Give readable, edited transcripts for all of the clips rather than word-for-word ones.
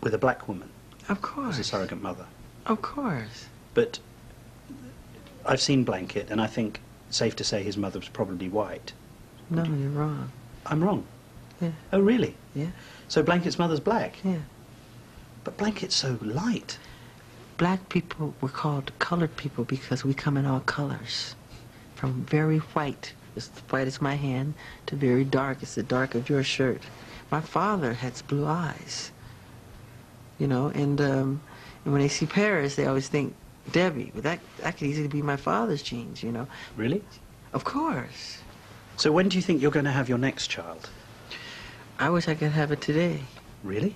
with a black woman. Of course. As a surrogate mother. Of course. But I've seen Blanket, and I think it's safe to say his mother was probably white. No, you're wrong. I'm wrong? Yeah. Oh, really? Yeah. So Blanket's mother's black? Yeah. But Blanket's so light. Black people were called colored people because we come in all colors. From very white, as white as my hand, to very dark, as the dark of your shirt. My father has blue eyes. You know, and when they see Paris, they always think Debbie. But that could easily be my father's genes, you know. Really? Of course. So when do you think you're going to have your next child? I wish I could have it today. Really?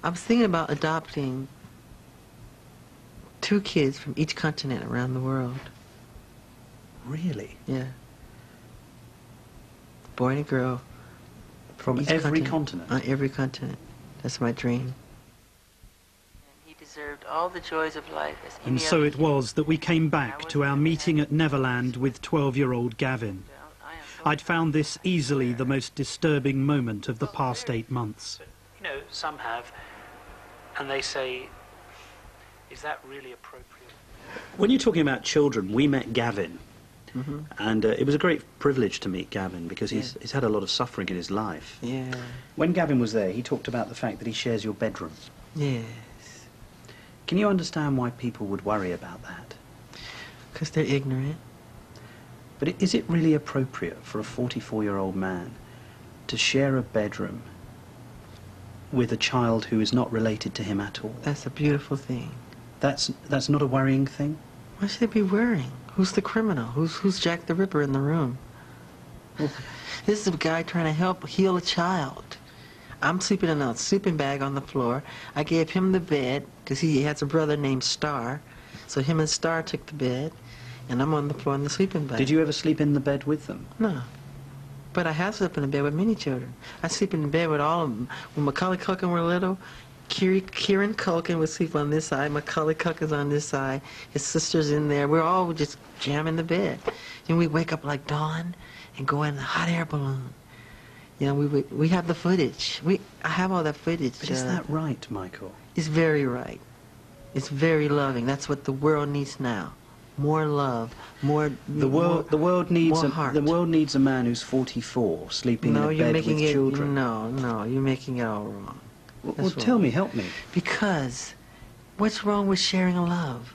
I was thinking about adopting 2 kids from each continent around the world. Really? Yeah. Boy and a girl. From every continent? On every continent. That's my dream. And he deserved all the joys of life. And so it was that we came back to our meeting at Neverland with 12-year-old Gavin. I'd found this easily the most disturbing moment of the past 8 months. You know, some have, and they say, is that really appropriate? When you're talking about children, we met Gavin. Mm-hmm. And it was a great privilege to meet Gavin because he's had a lot of suffering in his life. Yeah. When Gavin was there, he talked about the fact that he shares your bedroom. Yes. Can you understand why people would worry about that? Because they're ignorant. But is it really appropriate for a 44-year-old man to share a bedroom with a child who is not related to him at all? That's a beautiful thing. That's not a worrying thing? Why should they be worrying? Who's the criminal? Who's Jack the Ripper in the room? This is a guy trying to help heal a child. I'm sleeping in a sleeping bag on the floor. I gave him the bed because he has a brother named Star. So him and Star took the bed, and I'm on the floor in the sleeping bag. Did you ever sleep in the bed with them? No. But I have slept in the bed with many children. I sleep in the bed with all of them. When Macaulay Culkin were little, Kieran Culkin would sleep on this side, Macaulay Culkin's on this side, his sister's in there. We're all just jamming the bed. And we wake up like dawn and go in the hot air balloon. You know, we have the footage. I have all that footage. But is that right, Michael? It's very right. It's very loving. That's what the world needs now. More love, more the world needs heart. The world needs a man who's 44 sleeping in a bed with children. No, you're making it all wrong. Well, tell me, help me. Because what's wrong with sharing love?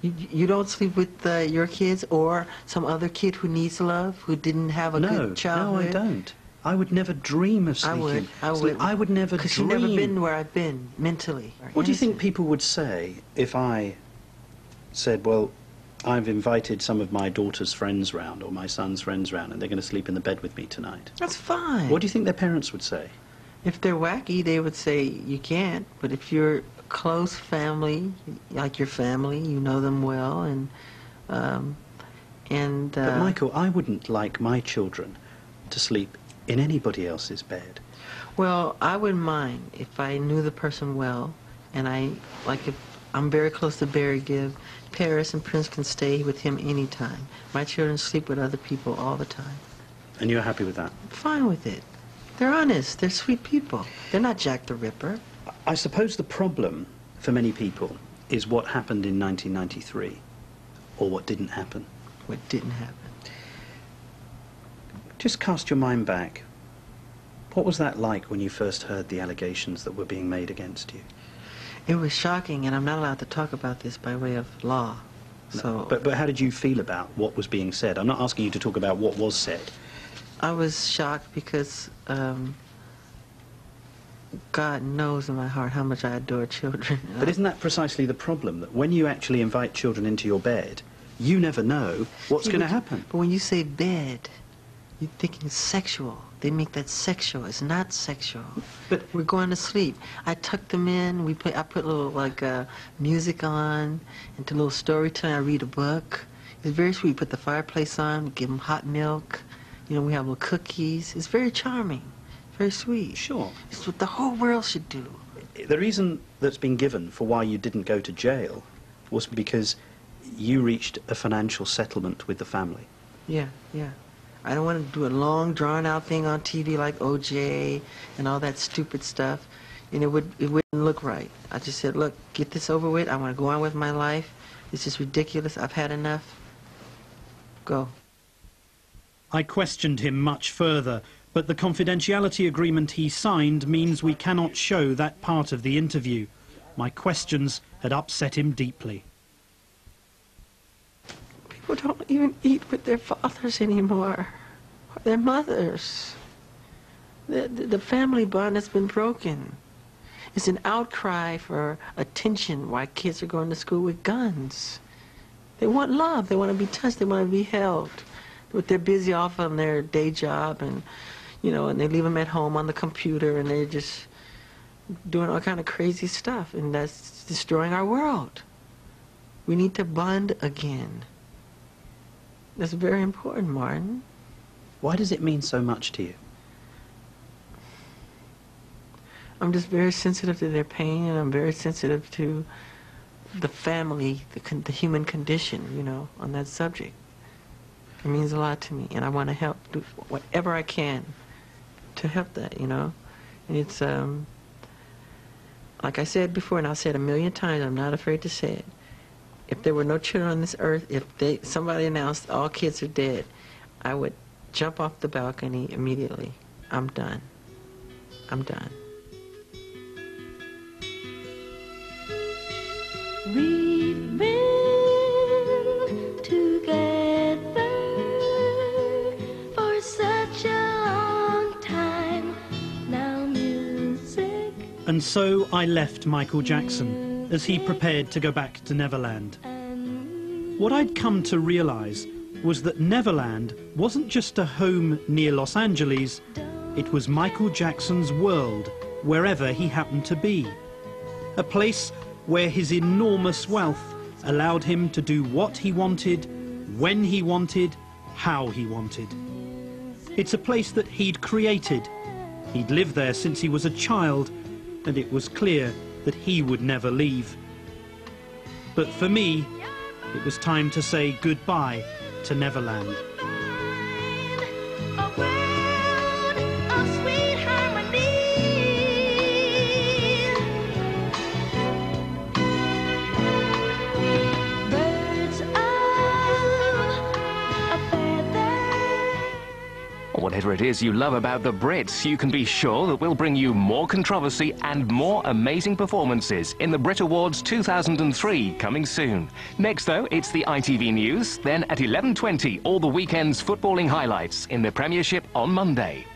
You don't sleep with your kids or some other kid who needs love, who didn't have a good childhood? No, I don't. I would never dream of sleeping. I would. I would never dream. Because you've never been where I've been, mentally. What do you think people would say if I said, well, I've invited some of my daughter's friends round or my son's friends round and they're going to sleep in the bed with me tonight? That's fine. What do you think their parents would say? If they're wacky, they would say you can't. But if you're close family, like your family, you know them well, But Michael, I wouldn't like my children to sleep in anybody else's bed. Well, I wouldn't mind if I knew the person well, and if I'm very close to Barry Gibb, Paris and Prince can stay with him anytime. My children sleep with other people all the time. And you're happy with that? Fine with it. They're honest. They're sweet people. They're not Jack the Ripper. I suppose the problem for many people is what happened in 1993, or what didn't happen. What didn't happen. Just cast your mind back. What was that like when you first heard the allegations that were being made against you? It was shocking, and I'm not allowed to talk about this by way of law. So, but how did you feel about what was being said? I'm not asking you to talk about what was said. I was shocked because God knows in my heart how much I adore children. But isn't that precisely the problem, that when you actually invite children into your bed, you never know what's going to happen? But when you say bed, you're thinking sexual. They make that sexual. It's not sexual. But we're going to sleep. I tuck them in. I put a little music on, and a little story time. I read a book. It's very sweet. Put the fireplace on. Give them hot milk. You know, we have little cookies. It's very charming. Very sweet. Sure. It's what the whole world should do. The reason that's been given for why you didn't go to jail was because you reached a financial settlement with the family. Yeah, yeah. I don't want to do a long, drawn-out thing on TV like OJ and all that stupid stuff. and it wouldn't look right. I just said, look, get this over with. I want to go on with my life. This is ridiculous. I've had enough. Go. I questioned him much further, but the confidentiality agreement he signed means we cannot show that part of the interview. My questions had upset him deeply. People don't even eat with their fathers anymore, or their mothers. The family bond has been broken. It's an outcry for attention why kids are going to school with guns. They want love. They want to be touched. They want to be held. But they're busy off on their day job, and and they leave them at home on the computer, and they're just doing all kind of crazy stuff, and that's destroying our world. We need to bond again. That's very important, Martin. Why does it mean so much to you? I'm just very sensitive to their pain, and I'm very sensitive to the family, the human condition, on that subject. It means a lot to me, and I want to help, do whatever I can to help that, And it's, like I said before, and I'll say it 1,000,000 times, I'm not afraid to say it. If there were no children on this earth, if somebody announced all kids are dead, I would jump off the balcony immediately. I'm done. I'm done. We've been together for such a long time now, music. And so I left Michael Jackson as he prepared to go back to Neverland. What I'd come to realize was that Neverland wasn't just a home near Los Angeles, it was Michael Jackson's world, wherever he happened to be. A place where his enormous wealth allowed him to do what he wanted, when he wanted, how he wanted. It's a place that he'd created. He'd lived there since he was a child, and it was clear that he would never leave. But for me, it was time to say goodbye to Neverland. Whatever it is you love about the Brits, you can be sure that we'll bring you more controversy and more amazing performances in the Brit Awards 2003 coming soon. Next, though, it's the ITV News. Then at 11:20, all the weekend's footballing highlights in the Premiership on Monday.